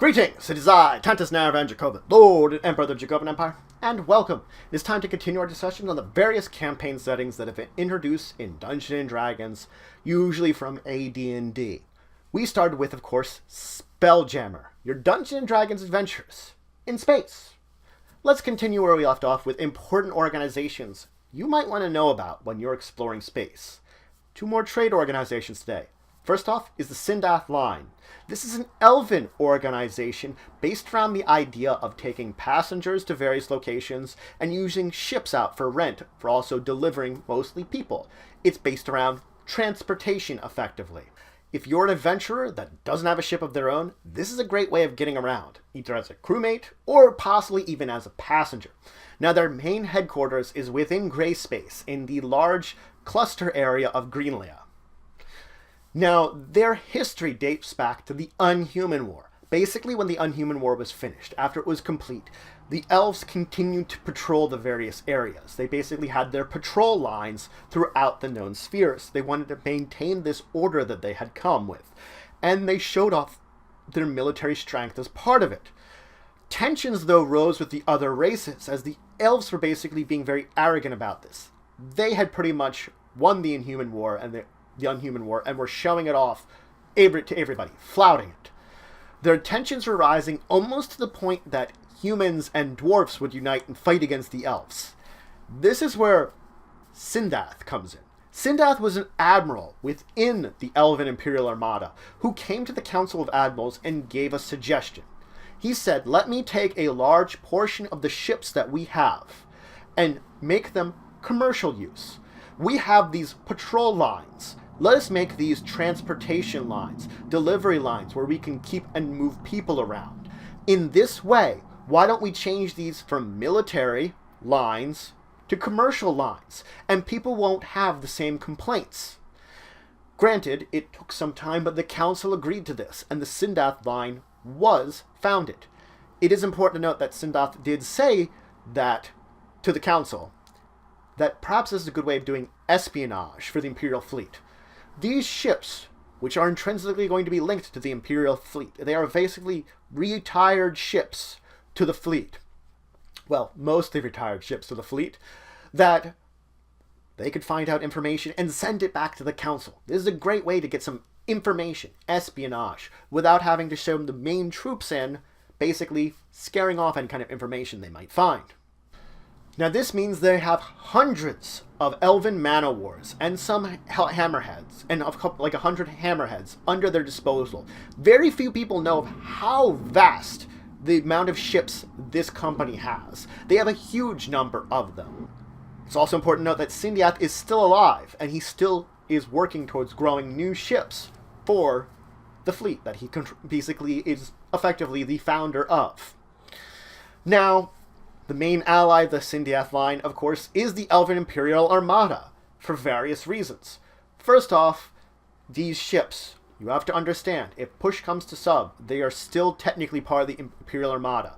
Greetings, it is I, Tantus Naravan Dracovin, Lord and Emperor of the Dracovin Empire, and welcome. It is time to continue our discussion on the various campaign settings that have been introduced in Dungeons & Dragons, usually from AD&D. We started with, of course, Spelljammer, your Dungeons & Dragons adventures in space. Let's continue where we left off with important organizations you might want to know about when you're exploring space. Two more trade organizations today. First off is the Sindiath Line. This is an Elven organization based around the idea of taking passengers to various locations and using ships out for rent for also delivering mostly people. It's based around transportation effectively. If you're an adventurer that doesn't have a ship of their own, this is a great way of getting around, either as a crewmate or possibly even as a passenger. Now their main headquarters is within Grey Space in the large cluster area of Greenlia. Now, their history dates back to the Unhuman War. Basically, when the Unhuman War was finished, after it was complete, the elves continued to patrol the various areas. They basically had their patrol lines throughout the known spheres. They wanted to maintain this order that they had come with, and they showed off their military strength as part of it. Tensions, though, rose with the other races, as the elves were basically being very arrogant about this. They had pretty much won the Unhuman War, and the Unhuman War, and were showing it off to everybody, flouting it. Their tensions were rising almost to the point that humans and dwarfs would unite and fight against the elves. This is where Sindiath comes in. Sindiath was an admiral within the Elven Imperial Armada who came to the Council of Admirals and gave a suggestion. He said, let me take a large portion of the ships that we have and make them commercial use. We have these patrol lines. Let us make these transportation lines, delivery lines, where we can keep and move people around. In this way, why don't we change these from military lines to commercial lines, and people won't have the same complaints? Granted, it took some time, but the council agreed to this, and the Sindiath Line was founded. It is important to note that Sindiath did say that to the council, that perhaps this is a good way of doing espionage for the Imperial Fleet. These ships, which are intrinsically going to be linked to the Imperial Fleet, they are basically retired ships to the fleet. Well, mostly retired ships to the fleet, that they could find out information and send it back to the council. This is a great way to get some information, espionage, without having to show the main troops in, basically scaring off any kind of information they might find. Now this means they have hundreds of elven man-o-wars and some hammerheads, and like 100 hammerheads under their disposal. Very few people know of how vast the amount of ships this company has. They have a huge number of them. It's also important to note that Sindiath is still alive, and he still is working towards growing new ships for the fleet that he basically is effectively the founder of. Now, the main ally of the Sindiath Line, of course, is the Elven Imperial Armada, for various reasons. First off, these ships, you have to understand, if push comes to shove, they are still technically part of the Imperial Armada.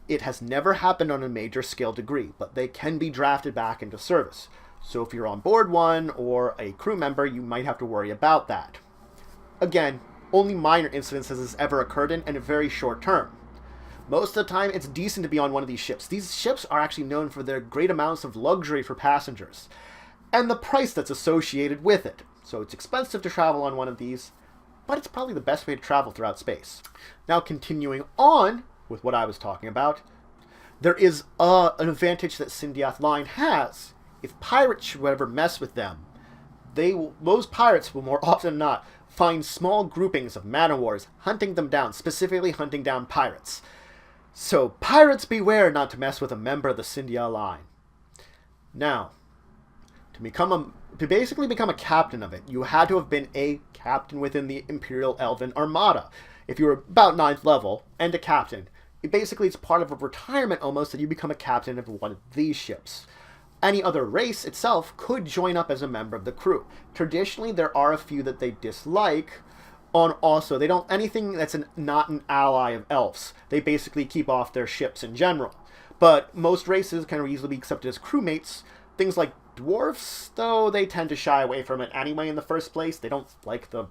It has never happened on a major scale degree, but they can be drafted back into service. So if you're on board one or a crew member, you might have to worry about that. Again, only minor incidents has this ever occurred in, and a very short term. Most of the time, it's decent to be on one of these ships. These ships are actually known for their great amounts of luxury for passengers, and the price that's associated with it. So it's expensive to travel on one of these, but it's probably the best way to travel throughout space. Now, continuing on with what I was talking about, there is an advantage that Sindiath Line has. If pirates should ever mess with them, those pirates will more often than not find small groupings of man-o-wars hunting them down, specifically hunting down pirates. So, pirates beware not to mess with a member of the Sindiath Line. Now, to basically become a captain of it, you had to have been a captain within the Imperial Elven Armada. If you were about 9th level and a captain, it's part of a retirement almost that you become a captain of one of these ships. Any other race itself could join up as a member of the crew. Traditionally, there are a few that they dislike. They don't anything that's not an ally of elves. They basically keep off their ships in general. But most races can easily be accepted as crewmates. Things like dwarfs, though, they tend to shy away from it anyway in the first place. They don't like the,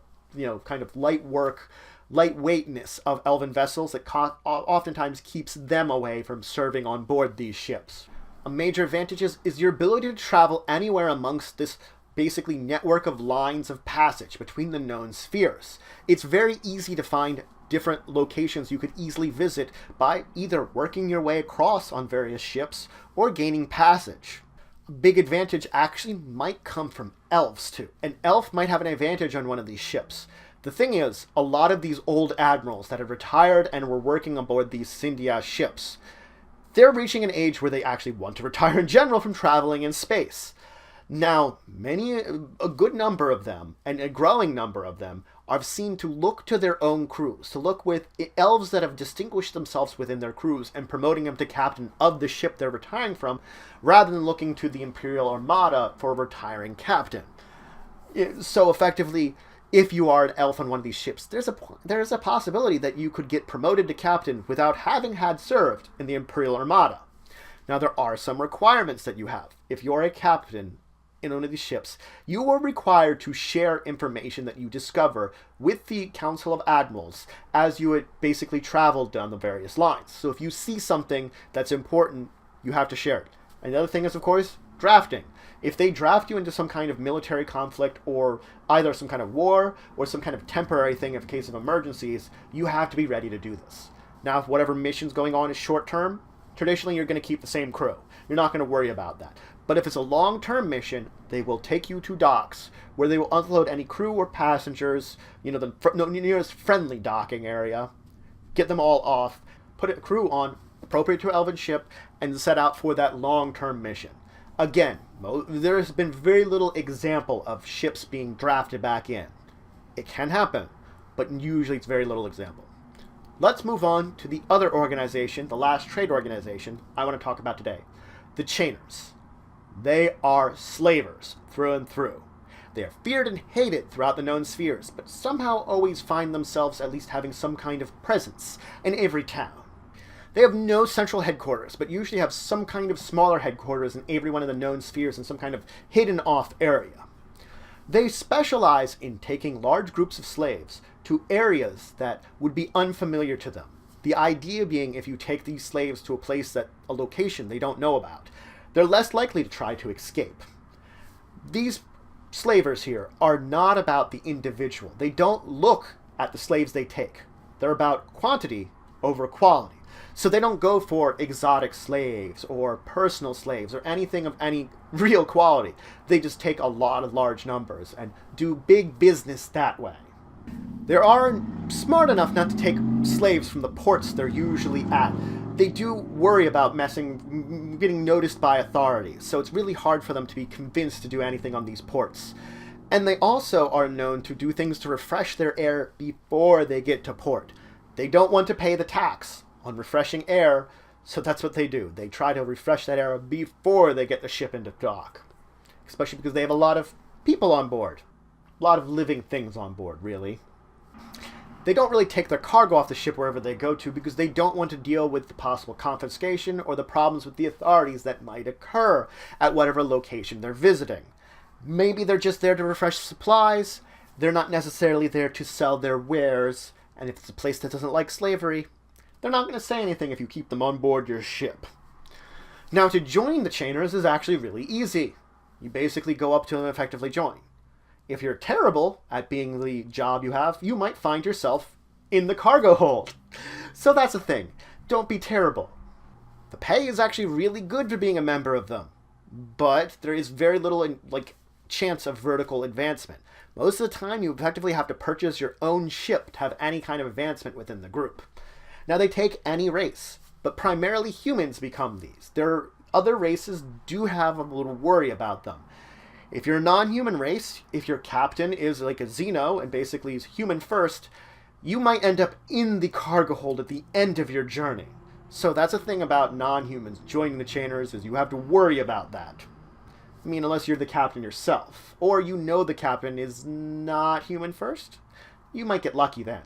kind of light work lightweightness of elven vessels that oftentimes keeps them away from serving on board these ships. A major advantage is your ability to travel anywhere amongst this basically network of lines of passage between the known spheres. It's very easy to find different locations you could easily visit by either working your way across on various ships or gaining passage. A big advantage actually might come from elves too. An elf might have an advantage on one of these ships. The thing is, a lot of these old admirals that have retired and were working on board these Sindiath ships, they're reaching an age where they actually want to retire in general from traveling in space. Now, a good number of them, and a growing number of them, are seen to look to their own crews, to look with elves that have distinguished themselves within their crews and promoting them to captain of the ship they're retiring from, rather than looking to the Imperial Armada for a retiring captain. So effectively, if you are an elf on one of these ships, there's a possibility that you could get promoted to captain without having had served in the Imperial Armada. Now, there are some requirements that you have. If you're a captain in one of these ships, you are required to share information that you discover with the Council of Admirals as you had basically traveled down the various lines. So if you see something that's important, you have to share it. And the other thing is, of course, drafting. If they draft you into some kind of military conflict or either some kind of war or some kind of temporary thing in case of emergencies, you have to be ready to do this. Now, if whatever mission's going on is short term, traditionally you're going to keep the same crew. You're not going to worry about that. But if it's a long-term mission, they will take you to docks, where they will unload any crew or passengers, the nearest friendly docking area, get them all off, put a crew on appropriate to an elven ship, and set out for that long-term mission. Again, there has been very little example of ships being drafted back in. It can happen, but usually it's very little example. Let's move on to the other organization, the last trade organization I want to talk about today, the Chainers. They are slavers through and through. They are feared and hated throughout the known spheres, but somehow always find themselves at least having some kind of presence in every town. They have no central headquarters, but usually have some kind of smaller headquarters in every one of the known spheres in some kind of hidden off area. They specialize in taking large groups of slaves to areas that would be unfamiliar to them. The idea being, if you take these slaves to a location they don't know about, they're less likely to try to escape. These slavers here are not about the individual. They don't look at the slaves they take. They're about quantity over quality. So they don't go for exotic slaves or personal slaves or anything of any real quality. They just take a lot of large numbers and do big business that way. They are smart enough not to take slaves from the ports they're usually at. They do worry about getting noticed by authorities, so it's really hard for them to be convinced to do anything on these ports. And they also are known to do things to refresh their air before they get to port. They don't want to pay the tax on refreshing air, so that's what they do. They try to refresh that air before they get the ship into dock, especially because they have a lot of people on board. A lot of living things on board, really. They don't really take their cargo off the ship wherever they go to because they don't want to deal with the possible confiscation or the problems with the authorities that might occur at whatever location they're visiting. Maybe they're just there to refresh supplies. They're not necessarily there to sell their wares. And if it's a place that doesn't like slavery, they're not going to say anything if you keep them on board your ship. Now, to join the Chainers is actually really easy. You basically go up to them and effectively join. If you're terrible at being the job you have, you might find yourself in the cargo hold. So that's the thing. Don't be terrible. The pay is actually really good for being a member of them, but there is very little chance of vertical advancement. Most of the time, you effectively have to purchase your own ship to have any kind of advancement within the group. Now, they take any race, but primarily humans become these. Other races do have a little worry about them. If you're a non-human race, if your captain is like a Xeno and basically is human first, you might end up in the cargo hold at the end of your journey. So that's the thing about non-humans joining the Chainers, is you have to worry about that. I mean, unless you're the captain yourself, or the captain is not human first, you might get lucky then.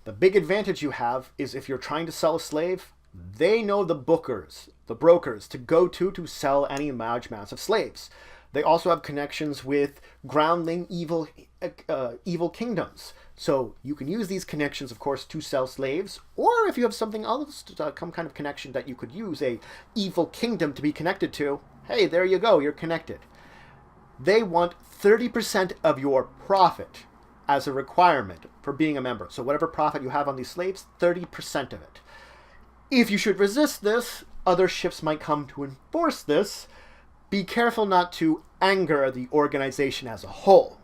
The big advantage you have is if you're trying to sell a slave, they know the brokers to go to sell any large amounts of slaves. They also have connections with groundling evil kingdoms. So you can use these connections, of course, to sell slaves, or if you have something else, some kind of connection that you could use a evil kingdom to be connected to, hey, there you go, you're connected. They want 30% of your profit as a requirement for being a member. So whatever profit you have on these slaves, 30% of it. If you should resist this, other ships might come to enforce this. Be careful not to anger the organization as a whole.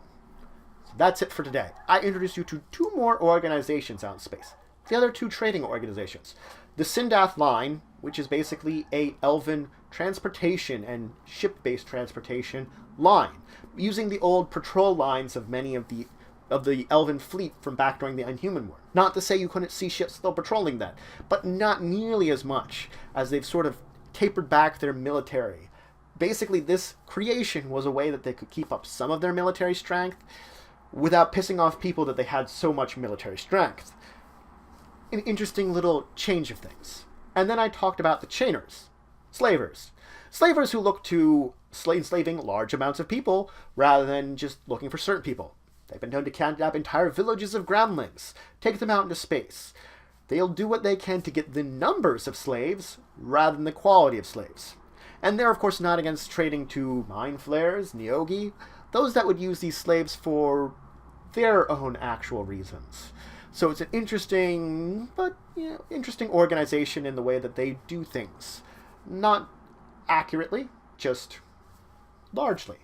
So that's it for today. I introduced you to 2 more organizations out in space. The other 2 trading organizations. The Sindiath Line, which is basically a elven transportation and ship-based transportation line, using the old patrol lines of many of the Elven Fleet from back during the Unhuman War. Not to say you couldn't see ships still patrolling that, but not nearly as much, as they've sort of tapered back their military. Basically, this creation was a way that they could keep up some of their military strength without pissing off people that they had so much military strength. An interesting little change of things. And then I talked about the chainers, slavers. Slavers who look to enslaving large amounts of people rather than just looking for certain people. They've been known to kidnap entire villages of groundlings, take them out into space. They'll do what they can to get the numbers of slaves rather than the quality of slaves. And they're, of course, not against trading to mind flayers, Neogi, those that would use these slaves for their own actual reasons. So it's an interesting, but interesting organization in the way that they do things. Not accurately, just largely.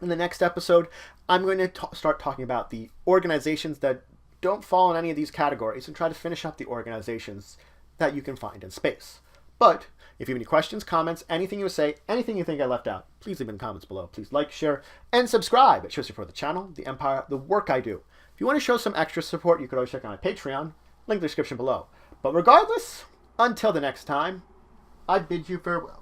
In the next episode, I'm going to start talking about the organizations that don't fall in any of these categories and try to finish up the organizations that you can find in space. But if you have any questions, comments, anything you say, anything you think I left out, please leave in the comments below. Please like, share, and subscribe. It shows you for the channel, the Empire, the work I do. If you want to show some extra support, you could always check out my Patreon. Link in the description below. But regardless, until the next time, I bid you farewell.